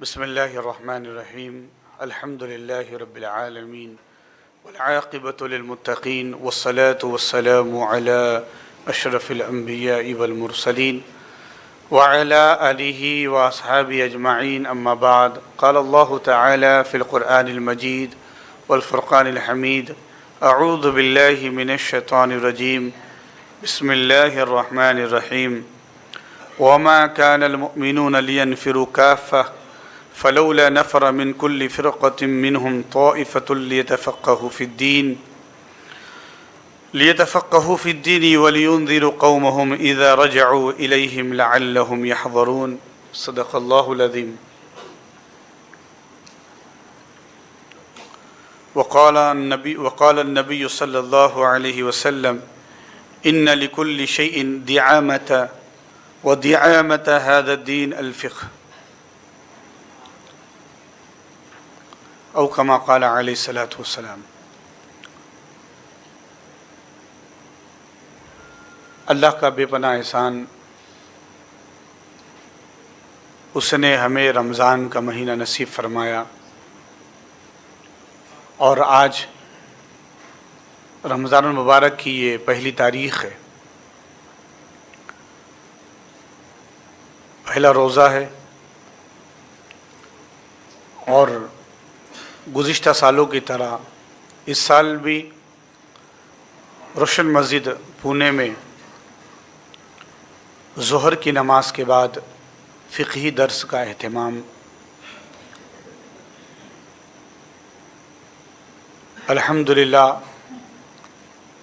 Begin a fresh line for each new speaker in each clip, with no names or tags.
بسم اللہ الرحمن الرحیم الحمد للہ رب العالمین والعاقبۃ للمتقین والصلاة والسلام علی اشرف الانبیاء والمرسلین وعلی آلہ واصحابہ اجمعین اما بعد قال اللہ تعالی فی القرآن المجید والفرقان الحمید اعوذ باللہ من الشیطان الرجیم بسم اللہ الرحمن الرحیم وما كان المؤمنون لينفروا كافة فلولا نفر من كل فرقة منهم طائفة ليتفقهوا في الدين ولينذروا قومهم إذا رجعوا إليهم لعلهم يحذرون صدق الله العظيم. وقال النبي صلى الله عليه وسلم إن لكل شيء دعامة ودعامة هذا الدين الفقه او کما قال علیہ الصلوۃ والسلام. اللہ کا بے پناہ احسان، اس نے ہمیں رمضان کا مہینہ نصیب فرمایا، اور آج رمضان المبارک کی یہ پہلی تاریخ ہے، پہلا روزہ ہے. اور گزشتہ سالوں کی طرح اس سال بھی روشن مسجد پونے میں ظہر کی نماز کے بعد فقہی درس کا اہتمام الحمدللہ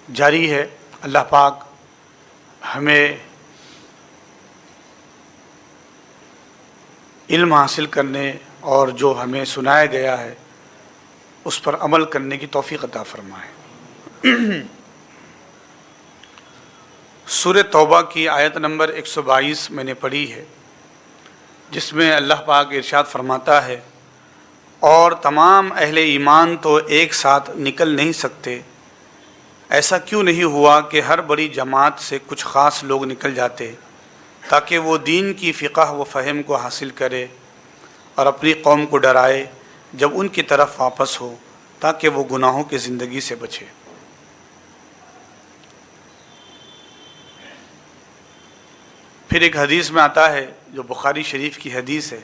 جاری ہے. اللہ پاک ہمیں علم حاصل کرنے اور جو ہمیں سنایا گیا ہے اس پر عمل کرنے کی توفیق عطا فرمائے. سورہ توبہ کی آیت نمبر 122 میں نے پڑھی ہے، جس میں اللہ پاک ارشاد فرماتا ہے، اور تمام اہل ایمان تو ایک ساتھ نکل نہیں سکتے، ایسا کیوں نہیں ہوا کہ ہر بڑی جماعت سے کچھ خاص لوگ نکل جاتے تاکہ وہ دین کی فقہ و فہم کو حاصل کرے اور اپنی قوم کو ڈرائے جب ان کی طرف واپس ہو، تاکہ وہ گناہوں کی زندگی سے بچے. پھر ایک حدیث میں آتا ہے جو بخاری شریف کی حدیث ہے،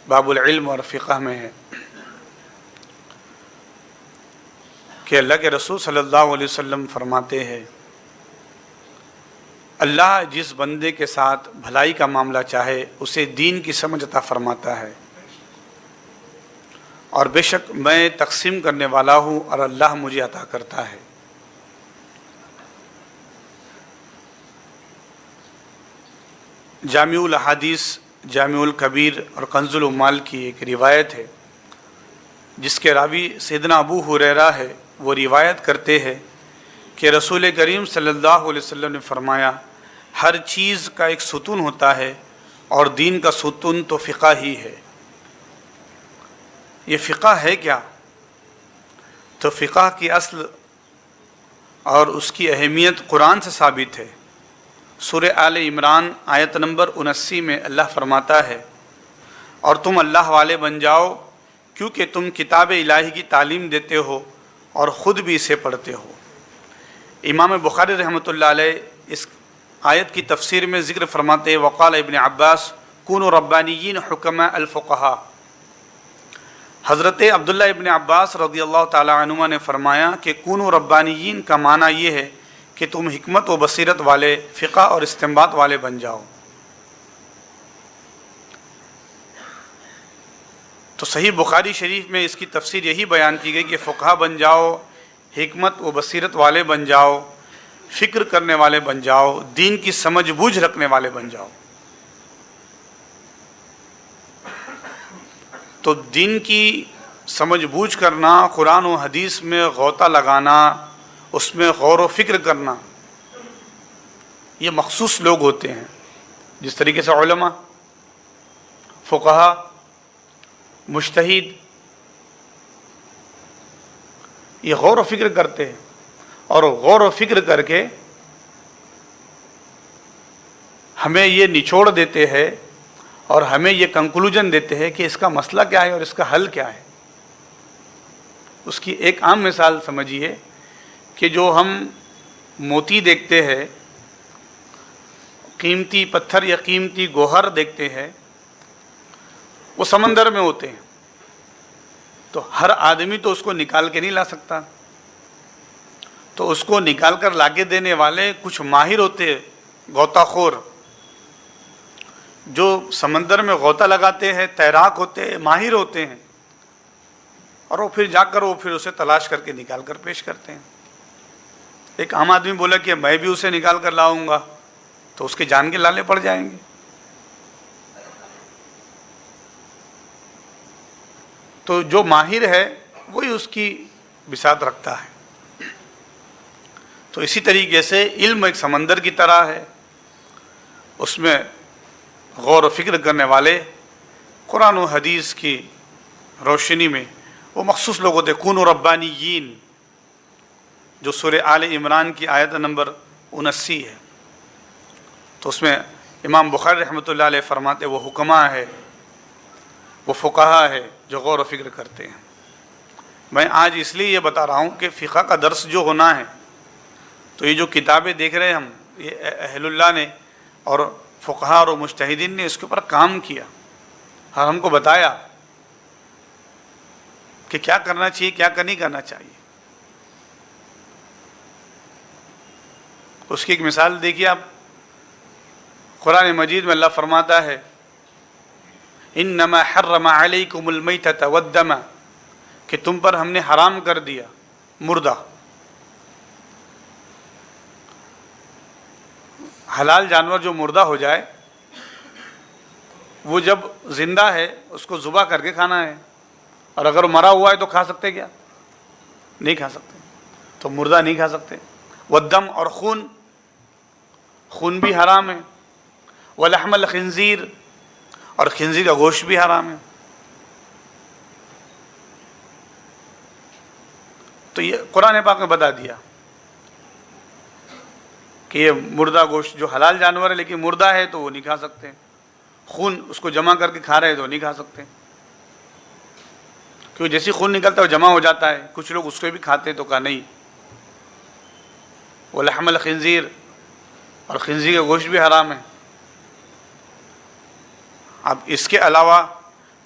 باب العلم اور فقہ میں ہے، کہ اللہ کے رسول صلی اللہ علیہ وسلم فرماتے ہیں، اللہ جس بندے کے ساتھ بھلائی کا معاملہ چاہے اسے دین کی سمجھ عطا فرماتا ہے، اور بے شک میں تقسیم کرنے والا ہوں اور اللہ مجھے عطا کرتا ہے. جامع الاحادیث، جامع الکبیر اور کنز العمال کی ایک روایت ہے جس کے راوی سیدنا ابو ہریرہ ہے. وہ روایت کرتے ہیں کہ رسول کریم صلی اللہ علیہ وسلم نے فرمایا، ہر چیز کا ایک ستون ہوتا ہے اور دین کا ستون تو فقہ ہی ہے. یہ فقہ ہے کیا؟ تو فقہ کی اصل اور اس کی اہمیت قرآن سے ثابت ہے. سورہ آل عمران آیت نمبر 79 میں اللہ فرماتا ہے، اور تم اللہ والے بن جاؤ کیونکہ تم کتاب الہی کی تعلیم دیتے ہو اور خود بھی اسے پڑھتے ہو. امام بخاری رحمۃ اللہ علیہ اس آیت کی تفسیر میں ذکر فرماتے ہیں، وقال ابن عباس کونوا ربانیین حکماء الفقہاء. حضرت عبداللہ ابن عباس رضی اللہ تعالی عنہما نے فرمایا کہ کونوا ربانیین کا معنی یہ ہے کہ تم حکمت و بصیرت والے، فقہ اور استنباط والے بن جاؤ. تو صحیح بخاری شریف میں اس کی تفسیر یہی بیان کی گئی کہ فقہ بن جاؤ، حکمت و بصیرت والے بن جاؤ، فکر کرنے والے بن جاؤ، دین کی سمجھ بوجھ رکھنے والے بن جاؤ. تو دین کی سمجھ بوجھ کرنا، قرآن و حدیث میں غوطہ لگانا، اس میں غور و فکر کرنا، یہ مخصوص لوگ ہوتے ہیں. جس طریقے سے علماء، فقہا، مجتہد یہ غور و فکر کرتے ہیں، اور غور و فکر کر کے ہمیں یہ نچوڑ دیتے ہیں اور ہمیں یہ کنکلوژن دیتے ہیں کہ اس کا مسئلہ کیا ہے اور اس کا حل کیا ہے۔ اس کی ایک عام مثال سمجھیے کہ جو ہم موتی دیکھتے ہیں، قیمتی پتھر یا قیمتی گوہر دیکھتے ہیں، وہ سمندر میں ہوتے ہیں، تو ہر آدمی تو اس کو نکال کے نہیں لا سکتا، تو اس کو نکال کر لا کے دینے والے کچھ ماہر ہوتے ہیں، غوطہ خور، جو سمندر میں غوطہ لگاتے ہیں، تیراک ہوتے ہیں، ماہر ہوتے ہیں، اور وہ پھر جا کر وہ پھر اسے تلاش کر کے نکال کر پیش کرتے ہیں۔ ایک عام آدمی بولا کہ میں بھی اسے نکال کر لاؤں گا تو اس کے جان کے لالے پڑ جائیں گے۔ تو جو ماہر ہے وہی اس کی بساط رکھتا ہے۔ تو اسی طریقے سے علم ایک سمندر کی طرح ہے، اس میں غور و فکر کرنے والے قرآن و حدیث کی روشنی میں وہ مخصوص لوگ ہوتے، کونوا ربانیین، جو سورہ آل عمران کی آیت نمبر 79 ہے۔ تو اس میں امام بخاری رحمۃ اللہ علیہ فرماتے وہ حکماء ہے، وہ فقہا ہے جو غور و فکر کرتے ہیں۔ میں آج اس لیے یہ بتا رہا ہوں کہ فقہ کا درس جو ہونا ہے، تو یہ جو کتابیں دیکھ رہے ہیں ہم، یہ اہل اللہ نے اور فقہا اور مجتہدین نے اس کے اوپر کام کیا اور ہم کو بتایا کہ کیا کرنا چاہیے، کیا نہیں کرنا چاہیے۔ اس کی ایک مثال دیکھیے آپ، قرآن مجید میں اللہ فرماتا ہے انما حرم علیکم المیتۃ والدم، کہ تم پر ہم نے حرام کر دیا مردہ۔ حلال جانور جو مردہ ہو جائے وہ جب زندہ ہے اس کو ذبح کر کے کھانا ہے، اور اگر مرا ہوا ہے تو کھا سکتے کیا؟ نہیں کھا سکتے، تو مردہ نہیں کھا سکتے۔ والدم، اور خون بھی حرام ہے۔ ولحم الخنزیر، اور خنزیر کا گوشت بھی حرام ہے۔ تو یہ قرآن پاک نے بتا دیا کہ یہ مردہ گوشت جو حلال جانور ہے لیکن مردہ ہے تو وہ نہیں کھا سکتے، خون اس کو جمع کر کے کھا رہے ہیں تو نہیں کھا سکتے، کیونکہ جیسے خون نکلتا ہے وہ جمع ہو جاتا ہے۔ کچھ لوگ اس کو بھی کھاتے ہیں تو کہا نہیں۔ ولحم الخنزیر، اور خنزیر کا گوشت بھی حرام ہے۔ اب اس کے علاوہ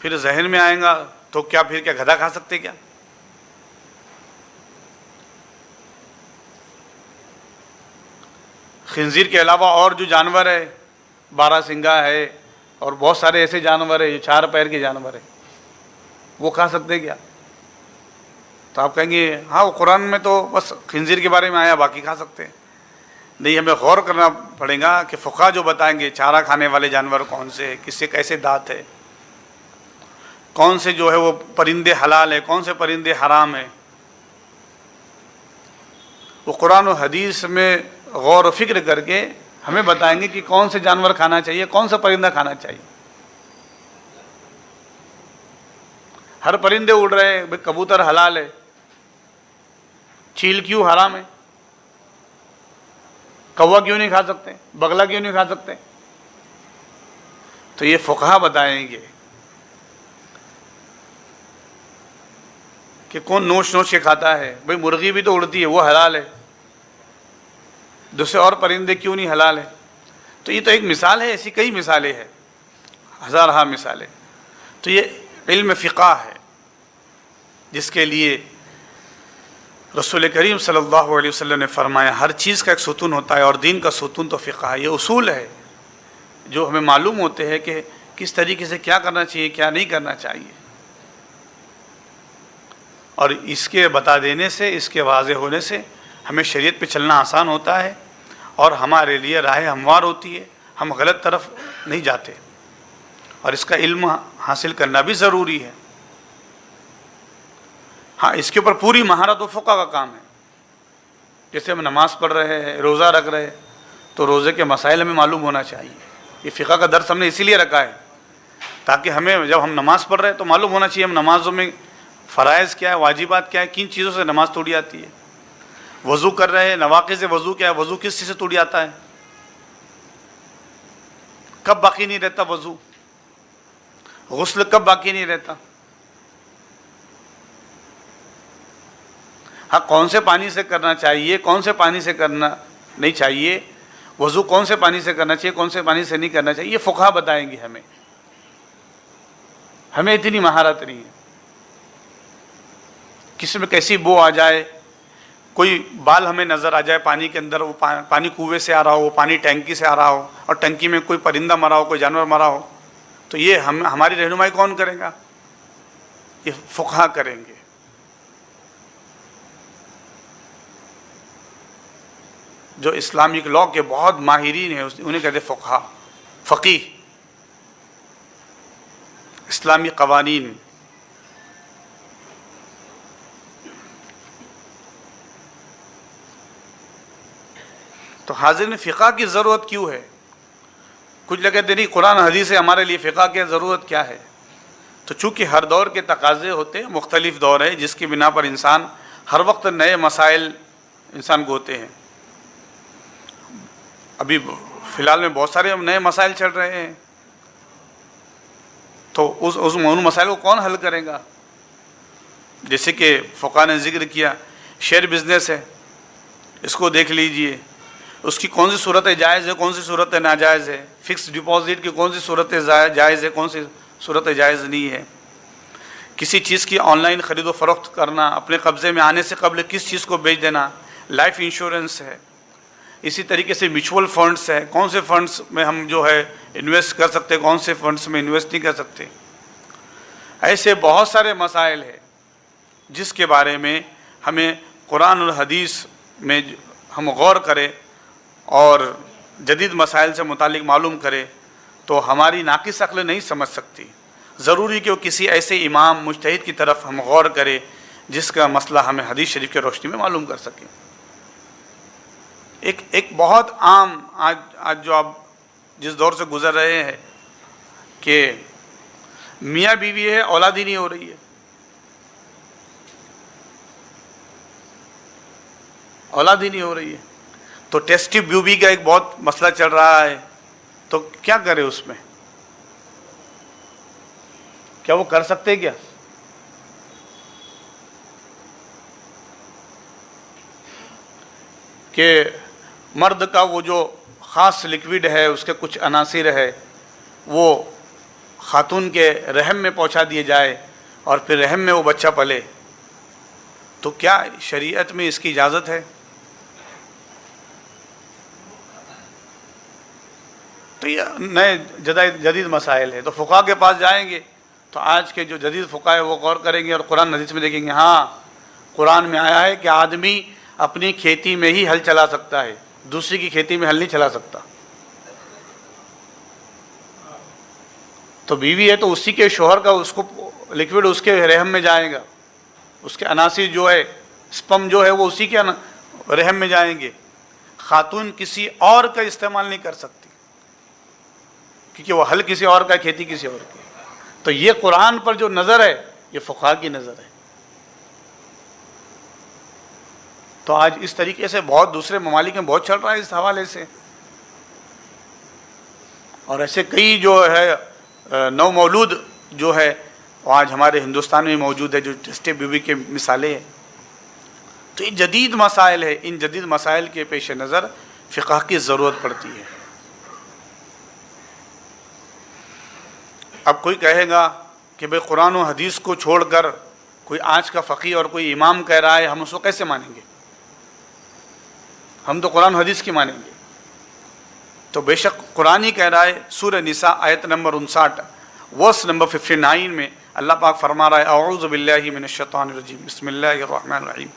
پھر ذہن میں آئے گا تو کیا پھر کیا گدھا کھا سکتے کیا؟ خنزیر کے علاوہ اور جو جانور ہے، بارہ سنگھا ہے اور بہت سارے ایسے جانور ہیں جو 4 پیر کے جانور ہیں، وہ کھا سکتے کیا؟ تو آپ کہیں گے ہاں وہ قرآن میں تو بس خنزیر کے بارے میں آیا، باقی کھا سکتے ہیں۔ نہیں، ہمیں غور کرنا پڑے گا کہ فقہا جو بتائیں گے چارہ کھانے والے جانور کون سے ہیں، کس سے کیسے دانت ہے، کون سے جو ہے وہ پرندے حلال ہے، کون سے پرندے حرام ہیں، وہ قرآن و حدیث میں غور و فکر کر کے ہمیں بتائیں گے کہ کون سے جانور کھانا چاہیے، کون سا پرندہ کھانا چاہیے۔ ہر پرندے اڑ رہے ہیں، بھئی کبوتر حلال ہے، چیل کیوں حرام ہے؟ کوا کیوں نہیں کھا سکتے؟ بگلا کیوں نہیں کھا سکتے؟ تو یہ فقہا بتائیں گے کہ کون نوچ کے کھاتا ہے۔ بھئی مرغی بھی تو اڑتی ہے، وہ حلال ہے، دوسرے اور پرندے کیوں نہیں حلال ہے؟ تو یہ تو ایک مثال ہے، ایسی کئی مثالیں ہیں، ہزارہ مثالیں۔ تو یہ علم فقہ ہے جس کے لیے رسول کریم صلی اللہ علیہ وسلم نے فرمایا ہر چیز کا ایک ستون ہوتا ہے، اور دین کا ستون تو فقہ ہے۔ یہ اصول ہے جو ہمیں معلوم ہوتے ہیں کہ کس طریقے سے کیا کرنا چاہیے، کیا نہیں کرنا چاہیے، اور اس کے بتا دینے سے، اس کے واضح ہونے سے ہمیں شریعت پہ چلنا آسان ہوتا ہے اور ہمارے لیے راہ ہموار ہوتی ہے، ہم غلط طرف نہیں جاتے، اور اس کا علم حاصل کرنا بھی ضروری ہے۔ ہاں، اس کے اوپر پوری مہارت و فقہ کا کام ہے۔ جیسے ہم نماز پڑھ رہے ہیں، روزہ رکھ رہے ہیں، تو روزے کے مسائل ہمیں معلوم ہونا چاہیے۔ یہ فقہ کا درس ہم نے اسی لیے رکھا ہے تاکہ ہمیں جب ہم نماز پڑھ رہے ہیں تو معلوم ہونا چاہیے ہم نمازوں میں فرائض کیا ہے، واجبات کیا ہے، کن چیزوں سے نماز توڑی آتی ہے۔ وضو کر رہے ہیں، نواقض وضو کیا ہے، وضو کس چیز سے توڑی آتا ہے، کب باقی نہیں رہتا وضو، غسل کب باقی نہیں رہتا؟ ہاں، کون سے پانی سے کرنا چاہیے، کون سے پانی سے کرنا نہیں چاہیے، وضو کون سے پانی سے کرنا چاہیے، کون سے پانی سے نہیں کرنا چاہیے، یہ فقہا بتائیں گے ہمیں اتنی مہارت نہیں ہے۔ کسی میں کیسی بو آ جائے، کوئی بال ہمیں نظر آ جائے پانی کے اندر، وہ پانی کنویں سے آ رہا ہو، وہ پانی ٹینکی سے آ رہا ہو، اور ٹنکی میں کوئی پرندہ مرا ہو، کوئی جانور مرا ہو، تو یہ ہماری رہنمائی کون کرے گا؟ یہ فقہا کریں گے۔ جو اسلامک لاء کے بہت ماہرین ہیں انہیں کہتے ہیں فقہا، فقیہ، اسلامی قوانین۔ تو حاضرین، فقہ کی ضرورت کیوں ہے؟ کچھ لوگ کہتے نہیں قرآن حدیث ہے، ہمارے لیے فقہ کی ضرورت کیا ہے؟ تو چونکہ ہر دور کے تقاضے ہوتے ہیں، مختلف دور ہے جس کی بنا پر انسان ہر وقت نئے مسائل انسان گوتے ہیں۔ ابھی فی الحال میں بہت سارے نئے مسائل چل رہے ہیں، تو ان مسائل کو کون حل کرے گا؟ جیسے کہ فقہ نے ذکر کیا، شیئر بزنس ہے، اس کو دیکھ لیجئے، اس کی کون سی صورت جائز ہے، کون سی صورت ناجائز ہے، فکس ڈپازٹ کی کون سی صورت جائز ہے، کون سی صورت جائز نہیں ہے، کسی چیز کی آن لائن خرید و فروخت کرنا، اپنے قبضے میں آنے سے قبل کس چیز کو بیچ دینا، لائف انشورنس ہے، اسی طریقے سے میوچول فنڈس ہے، کون سے فنڈس میں ہم جو ہے انویسٹ کر سکتے، کون سے فنڈس میں انویسٹ نہیں کر سکتے۔ ایسے بہت سارے مسائل ہیں جس کے بارے میں ہمیں قرآن اور حدیث میں ہم غور کریں اور جدید مسائل سے متعلق معلوم کرے، تو ہماری ناقص عقل نہیں سمجھ سکتی۔ ضروری کہ وہ کسی ایسے امام مجتہد کی طرف ہم غور کریں جس کا مسئلہ ہمیں حدیث شریف کی روشنی میں معلوم کر سکیں۔ ایک بہت عام آج جو آپ جس دور سے گزر رہے ہیں کہ میاں بیوی ہے، اولاد ہی نہیں ہو رہی ہے، اولاد ہی نہیں ہو رہی ہے، تو ٹیسٹی بیوبی کا ایک بہت مسئلہ چل رہا ہے، تو کیا کرے اس میں؟ کیا وہ کر سکتے کیا؟ کہ مرد کا وہ جو خاص لکوڈ ہے، اس کے کچھ عناصر ہے، وہ خاتون کے رحم میں پہنچا دیے جائے اور پھر رحم میں وہ بچہ پلے، تو کیا شریعت میں اس کی اجازت ہے؟ تو یہ نئے جدید مسائل ہے، تو فقہا کے پاس جائیں گے تو آج کے جو جدید فقہا ہے وہ غور کریں گے اور قرآن حدیث میں دیکھیں گے، ہاں قرآن میں آیا ہے کہ آدمی اپنی کھیتی میں ہی ہل چلا سکتا ہے، دوسری کی کھیتی میں ہل نہیں چلا سکتا۔ تو بیوی ہے تو اسی کے شوہر کا اس کو لکوڈ اس کے رحم میں جائے گا، اس کے عناصر جو ہے، سپم جو ہے وہ اسی کے رحم میں جائیں گے۔ خاتون کسی اور کا استعمال نہیں کر سکتی کیونکہ وہ ہل کسی اور کا، کھیتی کسی اور کی۔ تو یہ قرآن پر جو نظر ہے یہ فقہا کی نظر ہے۔ تو آج اس طریقے سے بہت دوسرے ممالک میں بہت چل رہا ہے اس حوالے سے، اور ایسے کئی جو ہے نو مولود جو ہے وہ آج ہمارے ہندوستان میں موجود ہے، جو ٹیسٹی بیوی کے مثالیں ہیں۔ تو یہ جدید مسائل ہے، ان جدید مسائل کے پیش نظر فقہ کی ضرورت پڑتی ہے۔ اب کوئی کہے گا کہ بھئی قرآن و حدیث کو چھوڑ کر کوئی آج کا فقیہ اور کوئی امام کہہ رہا ہے، ہم اس کو کیسے مانیں گے؟ ہم تو قرآن و حدیث کی مانیں گے۔ تو بے شک قرآن ہی کہہ رہا ہے، سورہ نساء آیت نمبر 59 ورس نمبر 59 میں اللہ پاک فرما رہا ہے، اعوذ باللہ من الشیطان الرجیم، بسم اللہ الرحمن الرحیم،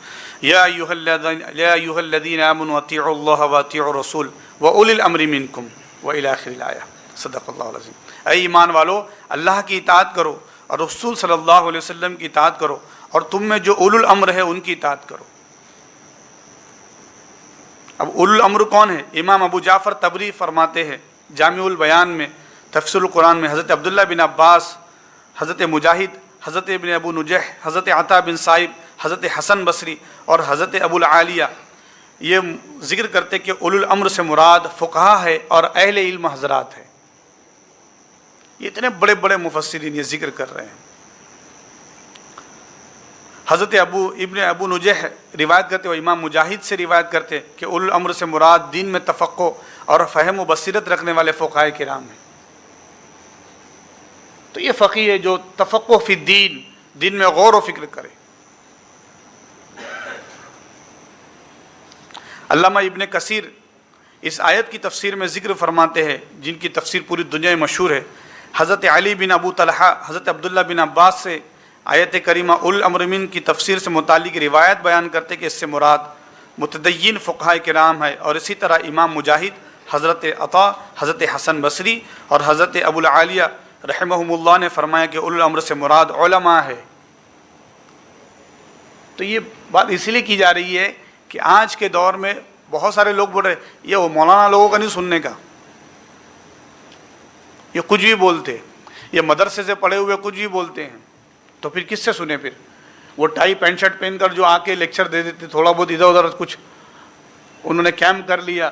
یا ایھا الذین آمنوا اطیعوا اللہ واطیعوا الرسول واولی الامر منکم والی آخر الآیہ، صدق اللہ العظیم۔ اے ایمان والو، اللہ کی اطاعت کرو اور رسول صلی اللہ علیہ وسلم کی اطاعت کرو، اور تم میں جو اولو الامر ہے ان کی اطاعت کرو۔ اب اولو الامر کون ہے؟ امام ابو جعفر طبری فرماتے ہیں جامع البیان میں، تفسیر القرآن میں، حضرت عبداللہ بن عباس، حضرت مجاہد، حضرت ابن ابو نجیح، حضرت عطا بن صائب، حضرت حسن بصری اور حضرت ابو العالیہ یہ ذکر کرتے کہ اولو الامر سے مراد فقہا ہے اور اہل علم حضرات ہے۔ یہ اتنے بڑے بڑے مفسرین یہ ذکر کر رہے ہیں۔ حضرت ابن ابو نجیح روایت کرتے، اور امام مجاہد سے روایت کرتے کہ اولو الامر سے مراد دین میں تفقہ اور فہم و بصیرت رکھنے والے فقہائے کرام ہیں۔ تو یہ فقیہ ہے جو تفقہ فی الدین، دین میں غور و فکر کرے۔ علامہ ابن کثیر اس آیت کی تفسیر میں ذکر فرماتے ہیں، جن کی تفسیر پوری دنیا میں مشہور ہے، حضرت علی بن ابو طلحہ حضرت عبداللہ بن عباس سے آیت کریمہ اولو الامر من کی تفسیر سے متعلق روایت بیان کرتے کہ اس سے مراد متدین فقہائے کرام ہے، اور اسی طرح امام مجاہد، حضرت عطا، حضرت حسن بصری اور حضرت ابو العالیہ رحمہم اللہ نے فرمایا کہ اولو الامر سے مراد علماء ہے۔ تو یہ بات اسی لیے کی جا رہی ہے کہ آج کے دور میں بہت سارے لوگ بول رہے یہ وہ مولانا لوگوں کا نہیں سننے کا، یہ کچھ بھی بولتے، یہ مدرسے سے پڑھے ہوئے کچھ بھی بولتے ہیں، تو پھر کس سے سنیں؟ پھر وہ ٹائی پینٹ شرٹ پہن کر جو آ کے لیکچر دے دیتے، تھوڑا بہت ادھر ادھر کچھ انہوں نے کیمپ کر لیا،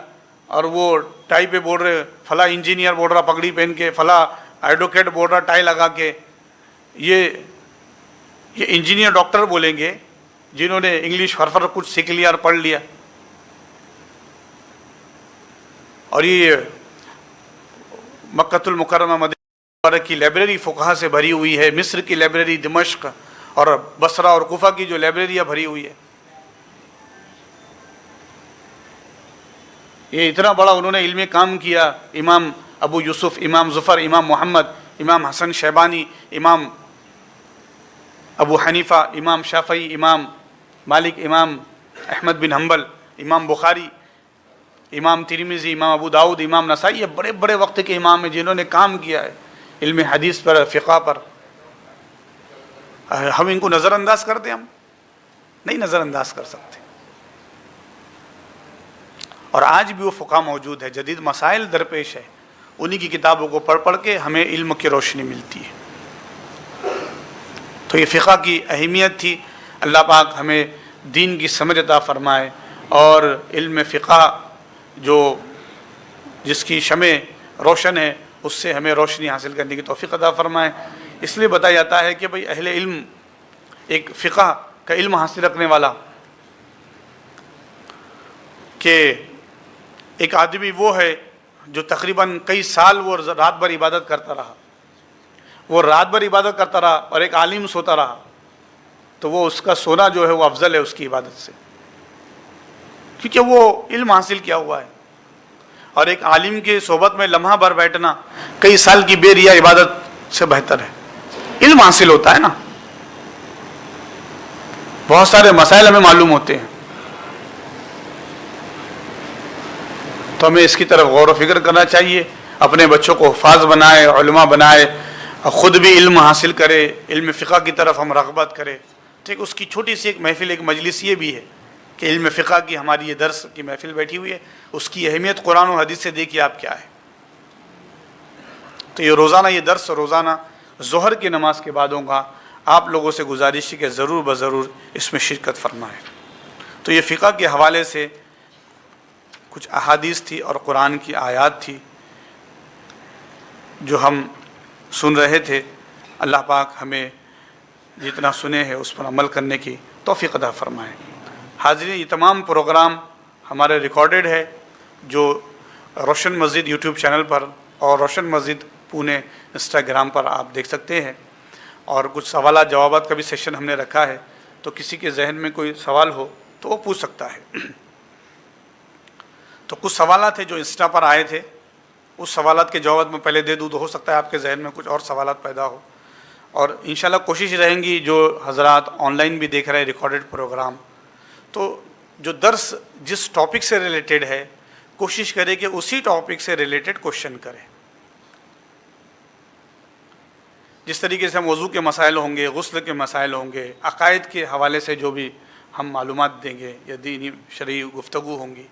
اور وہ ٹائی پہ بول رہے فلاں انجینئر بول رہا پگڑی پہن کے، فلاں ایڈوکیٹ بول رہا ٹائی لگا کے، یہ انجینئر ڈاکٹر بولیں گے جنہوں نے انگلش فرفر کچھ سیکھ لیا اور پڑھ لیا، اور یہ مکۃ المکرمہ مدینہ کی لائبریری فقہا سے بھری ہوئی ہے، مصر کی لائبریری، دمشق اور بصرہ اور کوفہ کی جو لائبریریاں بھری ہوئی ہے، یہ اتنا بڑا انہوں نے علمی کام کیا۔ امام ابو یوسف، امام ظفر، امام محمد، امام حسن شیبانی، امام ابو حنیفہ، امام شافعی، امام مالک، امام احمد بن حنبل، امام بخاری، امام ترمذی، امام ابو داؤد، امام نسائی، یہ بڑے بڑے وقت کے امام ہیں جنہوں نے کام کیا ہے علم حدیث پر، فقہ پر۔ ہم ان کو نظر انداز کر دیں؟ ہم نہیں نظر انداز کر سکتے۔ اور آج بھی وہ فقہ موجود ہے، جدید مسائل درپیش ہے، انہی کی کتابوں کو پڑھ پڑھ کے ہمیں علم کی روشنی ملتی ہے۔ تو یہ فقہ کی اہمیت تھی۔ اللہ پاک ہمیں دین کی سمجھ عطا فرمائے، اور علم فقہ جو جس کی شمع روشن ہے اس سے ہمیں روشنی حاصل کرنے کی توفیق عطا فرمائے۔ اس لیے بتایا جاتا ہے کہ بھئی اہل علم، ایک فقہ کا علم حاصل رکھنے والا، کہ ایک آدمی وہ ہے جو تقریباً کئی سال وہ رات بھر عبادت کرتا رہا، وہ رات بھر عبادت کرتا رہا، اور ایک عالم سوتا رہا، تو وہ اس کا سونا جو ہے وہ افضل ہے اس کی عبادت سے، کیونکہ وہ علم حاصل کیا ہوا ہے۔ اور ایک عالم کی صحبت میں لمحہ بھر بیٹھنا کئی سال کی بے ریا عبادت سے بہتر ہے، علم حاصل ہوتا ہے نا، بہت سارے مسائل ہمیں معلوم ہوتے ہیں، تو ہمیں اس کی طرف غور و فکر کرنا چاہیے، اپنے بچوں کو حفاظ بنائے، علماء بنائے، خود بھی علم حاصل کرے، علم فقہ کی طرف ہم رغبت کرے۔ ٹھیک، اس کی چھوٹی سی ایک محفل، ایک مجلس یہ بھی ہے کہ علم فقہ کی ہماری یہ درس کی محفل بیٹھی ہوئی ہے، اس کی اہمیت قرآن و حدیث سے دیکھیے آپ کیا ہے۔ تو یہ روزانہ یہ درس روزانہ ظہر کی نماز کے بعد ہوگا، آپ لوگوں سے گزارش ہے کہ ضرور بضرور اس میں شرکت فرمائیں۔ تو یہ فقہ کے حوالے سے کچھ احادیث تھی اور قرآن کی آیات تھی جو ہم سن رہے تھے۔ اللہ پاک ہمیں جتنا سنے ہیں اس پر عمل کرنے کی توفیق عطا فرمائے۔ حاضرین، یہ تمام پروگرام ہمارے ریکارڈڈ ہے، جو روشن مسجد یوٹیوب چینل پر اور روشن مسجد پونے انسٹاگرام پر آپ دیکھ سکتے ہیں، اور کچھ سوالات جوابات کا بھی سیشن ہم نے رکھا ہے، تو کسی کے ذہن میں کوئی سوال ہو تو وہ پوچھ سکتا ہے۔ تو کچھ سوالات ہیں جو انسٹا پر آئے تھے، اس سوالات کے جواب میں پہلے دے دوں تو ہو سکتا ہے آپ کے ذہن میں کچھ اور سوالات پیدا ہو، اور انشاءاللہ کوشش رہیں گی جو حضرات آن لائن بھی دیکھ رہے ہیں ریکارڈڈ پروگرام، تو جو درس جس ٹاپک سے ریلیٹڈ ہے کوشش کرے کہ اسی ٹاپک سے ریلیٹڈ کوشچن کرے۔ جس طریقے سے ہم وضو کے مسائل ہوں گے، غسل کے مسائل ہوں گے، عقائد کے حوالے سے جو بھی ہم معلومات دیں گے یا دینی شرعی گفتگو ہوں گی،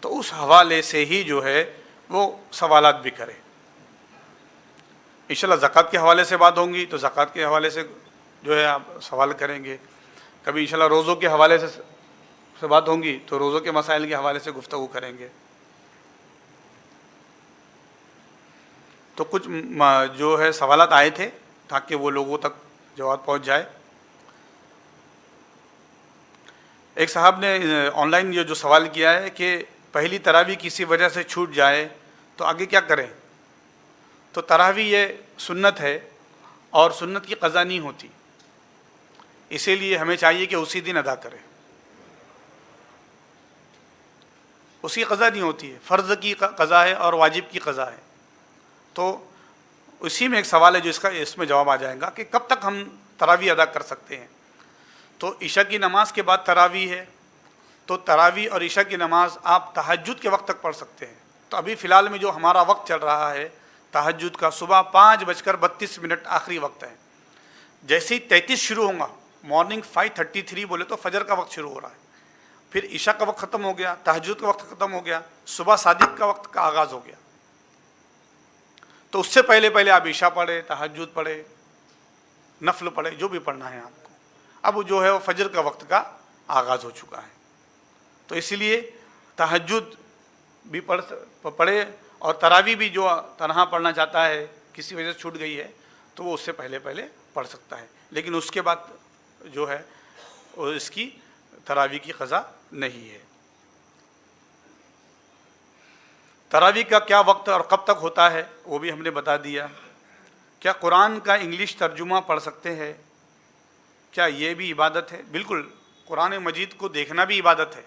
تو اس حوالے سے ہی جو ہے وہ سوالات بھی کرے۔ انشاءاللہ زکوٰۃ کے حوالے سے بات ہوں گی تو زکوٰۃ کے حوالے سے جو ہے آپ سوال کریں گے، کبھی انشاءاللہ روزوں کے حوالے سے بات ہوں گی تو روزوں کے مسائل کے حوالے سے گفتگو کریں گے۔ تو کچھ جو ہے سوالات آئے تھے تاکہ وہ لوگوں تک جواب پہنچ جائے. ایک صاحب نے آن لائن یہ جو سوال کیا ہے کہ پہلی تراویح کسی وجہ سے چھوٹ جائے تو آگے کیا کریں؟ تو تراویح یہ سنت ہے اور سنت کی قضا نہیں ہوتی، اسی لیے ہمیں چاہیے کہ اسی دن ادا کریں. اس کی قضا نہیں ہوتی ہے، فرض کی قضا ہے اور واجب کی قضا ہے. تو اسی میں ایک سوال ہے جو اس میں جواب آ جائے گا کہ کب تک ہم تراویح ادا کر سکتے ہیں. تو عشاء کی نماز کے بعد تراویح ہے، تو تراویح اور عشاء کی نماز آپ تہجد کے وقت تک پڑھ سکتے ہیں. تو ابھی فی الحال میں جو ہمارا وقت چل رہا ہے تہجد کا، صبح 5:32 آخری وقت ہے. جیسے ہی 33 شروع ہوں گا، مارننگ 5:33 بولے تو فجر کا وقت شروع ہو رہا ہے، پھر عشاء کا وقت ختم ہو گیا، تہجد کا وقت ختم ہو گیا، صبح صادق کا وقت کا آغاز ہو گیا. تو اس سے پہلے پہلے آپ عشاء پڑھے، تہجد پڑھے، نفل پڑھے، جو بھی پڑھنا ہے آپ کو. اب جو ہے وہ فجر کا وقت کا آغاز ہو چکا ہے. تو اسی لیے تہجد بھی پڑھے اور تراویح بھی جو تنہا پڑھنا چاہتا ہے، کسی وجہ سے چھوٹ گئی ہے تو وہ اس سے پہلے پہلے پڑھ سکتا ہے، لیکن اس کے بعد جو ہے اس کی تراویح کی قضا نہیں ہے. تراویح کا کیا وقت اور کب تک ہوتا ہے وہ بھی ہم نے بتا دیا. کیا قرآن کا انگلش ترجمہ پڑھ سکتے ہیں؟ کیا یہ بھی عبادت ہے؟ بالکل، قرآن مجید کو دیکھنا بھی عبادت ہے،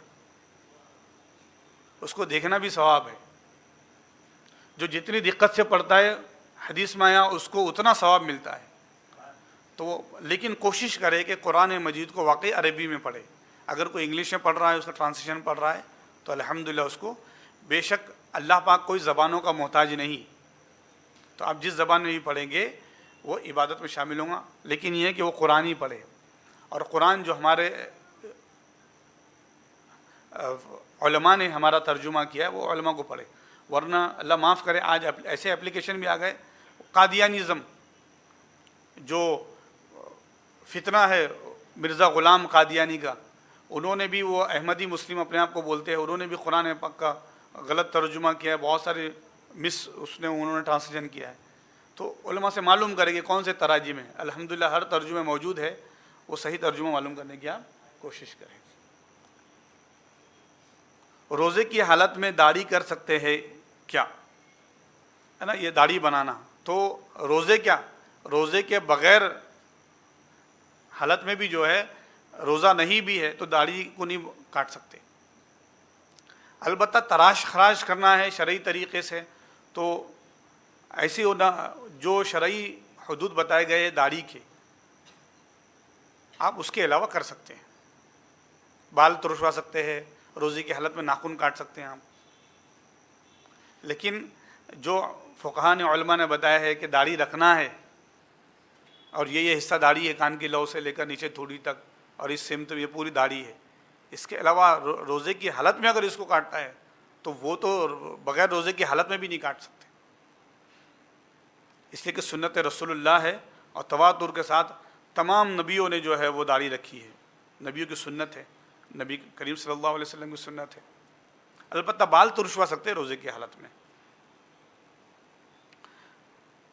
اس کو دیکھنا بھی ثواب ہے. جو جتنی دقت سے پڑھتا ہے، حدیث میں آیا اس کو اتنا ثواب ملتا ہے. تو لیکن کوشش کرے کہ قرآن مجید کو واقعی عربی میں پڑھے. اگر کوئی انگلش میں پڑھ رہا ہے، اس کا ٹرانسلیشن پڑھ رہا ہے تو الحمدللہ اس کو، بے شک اللہ پاک کوئی زبانوں کا محتاج نہیں، تو آپ جس زبان میں بھی پڑھیں گے وہ عبادت میں شامل ہوں گا. لیکن یہ ہے کہ وہ قرآن ہی پڑھے، اور قرآن جو ہمارے علماء نے ہمارا ترجمہ کیا ہے وہ علماء کو پڑھے. ورنہ اللہ معاف کرے آج ایسے اپلیکیشن بھی آ گئے، قادیانیزم جو فتنہ ہے مرزا غلام قادیانی کا، انہوں نے بھی، وہ احمدی مسلم اپنے آپ کو بولتے ہیں، انہوں نے بھی قرآن پاک کا غلط ترجمہ کیا ہے، بہت سارے انہوں نے ٹرانسلیشن کیا ہے. تو علماء سے معلوم کریں کہ کون سے تراجم ہیں. الحمدللہ ہر ترجمہ موجود ہے، وہ صحیح ترجمہ معلوم کرنے کی آپ کوشش کریں. روزے کی حالت میں داڑھی کر سکتے ہیں کیا؟ ہے نا، یہ داڑھی بنانا. تو روزے کے بغیر حالت میں بھی جو ہے، روزہ نہیں بھی ہے تو داڑھی کو نہیں کاٹ سکتے. البتہ تراش خراش کرنا ہے شرعی طریقے سے تو ایسی ہونا، جو شرعی حدود بتائے گئے داڑھی کے، آپ اس کے علاوہ کر سکتے ہیں. بال ترشوا سکتے ہیں، روزے کی حالت میں ناخن کاٹ سکتے ہیں آپ. لیکن جو فقہاء نے، علماء نے بتایا ہے کہ داڑھی رکھنا ہے، اور یہ حصہ داڑھی ہے، کان کی لو سے لے کر نیچے تھوڑی تک، اور اس سمت یہ پوری داڑھی ہے. اس کے علاوہ روزے کی حالت میں اگر اس کو کاٹتا ہے تو وہ تو بغیر روزے کی حالت میں بھی نہیں کاٹ سکتے، اس لیے کہ سنت رسول اللہ ہے، اور تواتر کے ساتھ تمام نبیوں نے جو ہے وہ داڑھی رکھی ہے، نبیوں کی سنت ہے، نبی کریم صلی اللہ علیہ وسلم کی سنت ہے. البتہ بال ترشوا سکتے ہیں روزے کی حالت میں.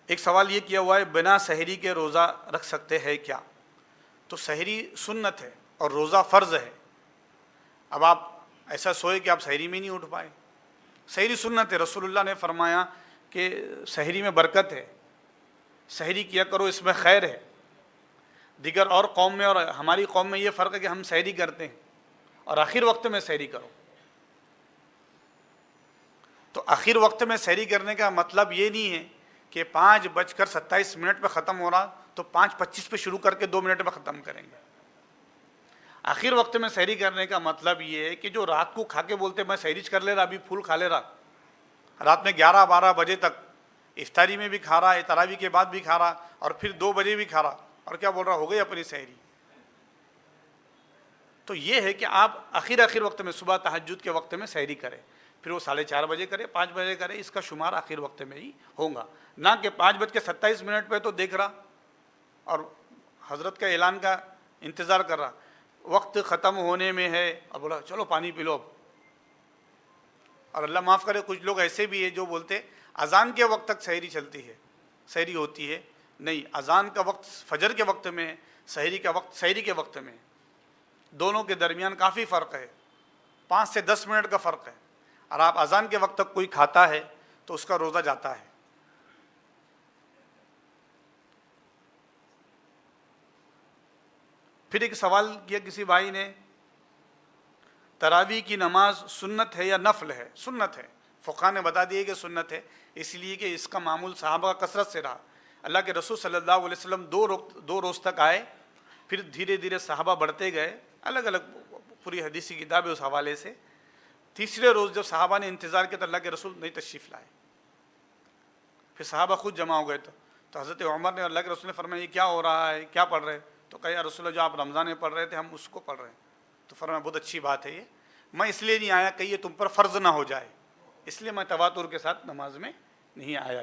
ایک سوال یہ کیا ہوا ہے، بنا سحری کے روزہ رکھ سکتے ہیں کیا؟ تو سحری سنت ہے اور روزہ فرض ہے. اب آپ ایسا سوئے کہ آپ سحری میں نہیں اٹھ پائے، سحری سنت ہے. رسول اللہ نے فرمایا کہ سحری میں برکت ہے، سحری کیا کرو، اس میں خیر ہے. دیگر اور قوم میں اور ہماری قوم میں یہ فرق ہے کہ ہم سحری کرتے ہیں اور آخر وقت میں سحری کرو. تو آخر وقت میں سحری کرنے کا مطلب یہ نہیں ہے کہ 5:27 پہ ختم ہو رہا تو 5:25 پہ شروع کر کے 2 منٹ میں ختم کریں گے. آخر وقت میں سحری کرنے کا مطلب یہ ہے کہ جو رات کو کھا کے بولتے میں سحری کر لے رہا، ابھی پھول کھا لے رہا، رات میں 11-12 بجے تک افطاری میں بھی کھا رہا ہے، تراویح کے بعد بھی کھا رہا، اور پھر 2 بجے بھی کھا رہا، اور کیا بول رہا، ہو گئی اپنی سحری. تو یہ ہے کہ آپ آخر وقت میں صبح تہجد کے وقت میں سحری کریں، پھر وہ 4:30 بجے کرے، 5 بجے کرے، اس کا شمار آخر وقت میں ہی ہوگا. نہ کہ 5:27 پہ تو دیکھ رہا اور حضرت کا اعلان کا انتظار کر رہا، وقت ختم ہونے میں ہے اور بولا چلو پانی پی لو. اور اللہ معاف کرے، کچھ لوگ ایسے بھی ہیں جو بولتے اذان کے وقت تک سحری چلتی ہے، سحری ہوتی ہے، نہیں، اذان کا وقت فجر کے وقت میں، سحری کا وقت سحری کے وقت میں، دونوں کے درمیان کافی فرق ہے، 5 سے 10 منٹ کا فرق ہے۔ اور آپ اذان کے وقت تک کوئی کھاتا ہے تو اس کا روزہ جاتا ہے۔ پھر ایک سوال کیا کسی بھائی نے، تراویح کی نماز سنت ہے یا نفل ہے؟ سنت ہے، فقہاء نے بتا دیے کہ سنت ہے، اس لیے کہ اس کا معمول صحابہ کا کثرت سے رہا۔ اللہ کے رسول صلی اللہ علیہ وسلم دو روز تک آئے، پھر دھیرے دھیرے صحابہ بڑھتے گئے، الگ الگ پوری حدیثی کتاب ہے اس حوالے سے۔ تیسرے روز جب صحابہ نے انتظار کیا تو اللہ کے رسول نہیں تشریف لائے، پھر صحابہ خود جمع ہو گئے، تو حضرت عمر نے، اللہ کے رسول نے فرمایا یہ کیا ہو رہا ہے، کیا پڑھ رہے؟ تو کہا یا رسول اللہ جو آپ رمضان میں پڑھ رہے تھے ہم اس کو پڑھ رہے ہیں۔ تو فرمایا بہت اچھی بات ہے، یہ میں اس لیے نہیں آیا کہ یہ تم پر فرض نہ ہو جائے، اس لیے میں تواتر کے ساتھ نماز میں نہیں آیا۔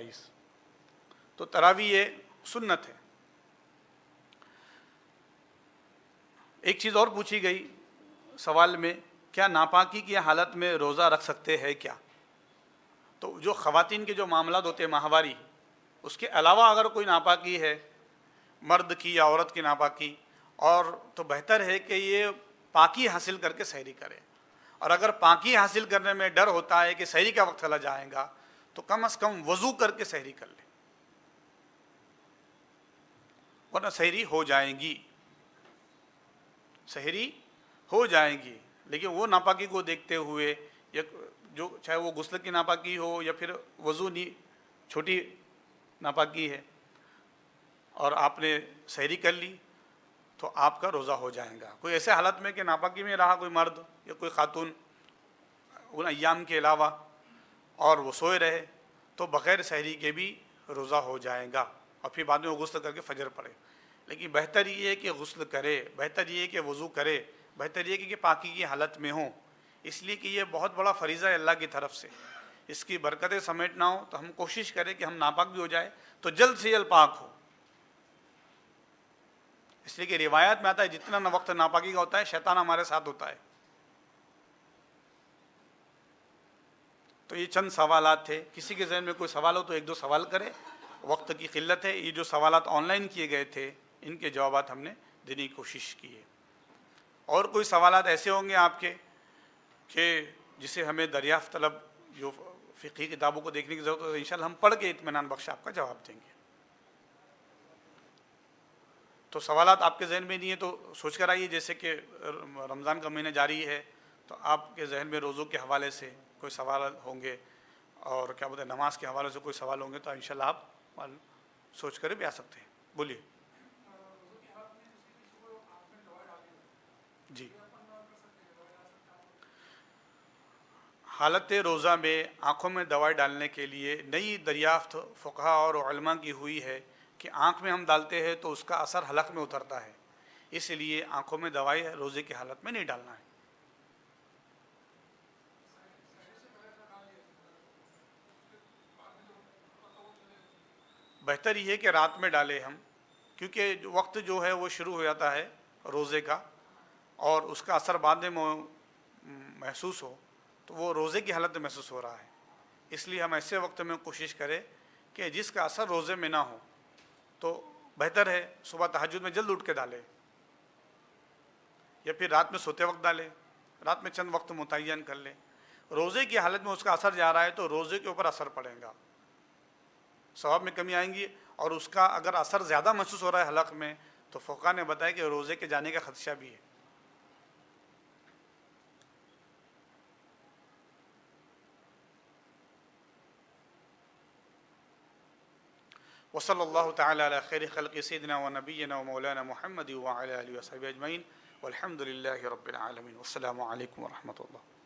تو تراویح یہ سنت ہے۔ ایک چیز اور پوچھی گئی سوال میں، کیا ناپاکی کی حالت میں روزہ رکھ سکتے ہیں کیا؟ تو جو خواتین کے جو معاملات ہوتے ہیں ماہواری، اس کے علاوہ اگر کوئی ناپاکی ہے، مرد کی یا عورت کی ناپاکی، اور تو بہتر ہے کہ یہ پاکی حاصل کر کے سحری کرے، اور اگر پاکی حاصل کرنے میں ڈر ہوتا ہے کہ سحری کا وقت چلا جائے گا تو کم از کم وضو کر کے سحری کر لے، ورنہ سحری ہو جائے گی، سحری ہو جائے گی۔ لیکن وہ ناپاکی کو دیکھتے ہوئے، یا جو چاہے وہ غسل کی ناپاکی ہو یا پھر وضو چھوٹی ناپاکی ہے، اور آپ نے سحری کر لی تو آپ کا روزہ ہو جائے گا۔ کوئی ایسے حالت میں کہ ناپاکی میں رہا کوئی مرد یا کوئی خاتون ان ایام کے علاوہ اور وہ سوئے رہے تو بغیر سحری کے بھی روزہ ہو جائے گا، اور پھر بعد میں وہ غسل کر کے فجر پڑے۔ لیکن بہتر یہ ہے کہ غسل کرے، بہتر یہ ہے کہ وضو کرے، بہتر یہ ہے کہ پاکی کی حالت میں ہوں، اس لیے کہ یہ بہت بڑا فریضہ ہے اللہ کی طرف سے، اس کی برکتیں سمیٹنا ہو تو ہم کوشش کریں کہ ہم ناپاک بھی ہو جائے تو جلد سے جلد پاک ہو۔ اس لیے کہ روایات میں آتا ہے جتنا وقت ناپاکی کا ہوتا ہے شیطان ہمارے ساتھ ہوتا ہے۔ تو یہ چند سوالات تھے، کسی کے ذہن میں کوئی سوال ہو تو ایک دو سوال کرے، وقت کی قلت ہے۔ یہ جو سوالات آن لائن کیے گئے تھے ان کے جوابات ہم نے دینے کی کوشش کی ہے۔ اور کوئی سوالات ایسے ہوں گے آپ کے کہ جسے ہمیں دریافت طلب جو فقہی کتابوں کو دیکھنے کی ضرورت ہے، انشاءاللہ ہم پڑھ کے اطمینان بخش آپ کا جواب دیں گے۔ تو سوالات آپ کے ذہن میں نہیں ہے تو سوچ کر آئیے، جیسے کہ رمضان کا مہینہ جاری ہے تو آپ کے ذہن میں روزوں کے حوالے سے کوئی سوال ہوں گے، اور کیا بولتے ہیں نماز کے حوالے سے کوئی سوال ہوں گے، تو انشاءاللہ آپ سوچ کر بھی آ سکتے ہیں۔ بولیے جی۔ حالت روزہ میں آنکھوں میں دوائی ڈالنے کے لیے نئی دریافت فقہاء اور علماء کی ہوئی ہے کہ آنکھ میں ہم ڈالتے ہیں تو اس کا اثر حلق میں اترتا ہے، اس لیے آنکھوں میں دوائی روزے کی حالت میں نہیں ڈالنا ہے۔ بہتر یہ ہے کہ رات میں ڈالیں ہم، کیونکہ وقت جو ہے وہ شروع ہو جاتا ہے روزے کا، اور اس کا اثر بعد میں محسوس ہو تو وہ روزے کی حالت میں محسوس ہو رہا ہے، اس لیے ہم ایسے وقت میں کوشش کریں کہ جس کا اثر روزے میں نہ ہو، تو بہتر ہے صبح تہجد میں جلد اٹھ کے ڈالیں، یا پھر رات میں سوتے وقت ڈالیں، رات میں چند وقت متعین کر لیں۔ روزے کی حالت میں اس کا اثر جا رہا ہے تو روزے کے اوپر اثر پڑے گا، ثواب میں کمی آئیں گی، اور اس کا اگر اثر زیادہ محسوس ہو رہا ہے حلق میں تو فقہاء نے بتایا کہ روزے کے جانے کا خدشہ بھی ہے۔ وصلی اللہ تعالی علی خیر خلق سیدنا و نبینا و مولانا محمد وعلی آلہ وصحبہ اجمعین، والحمد للہ رب العالمین، والسلام علیکم ورحمۃ اللہ۔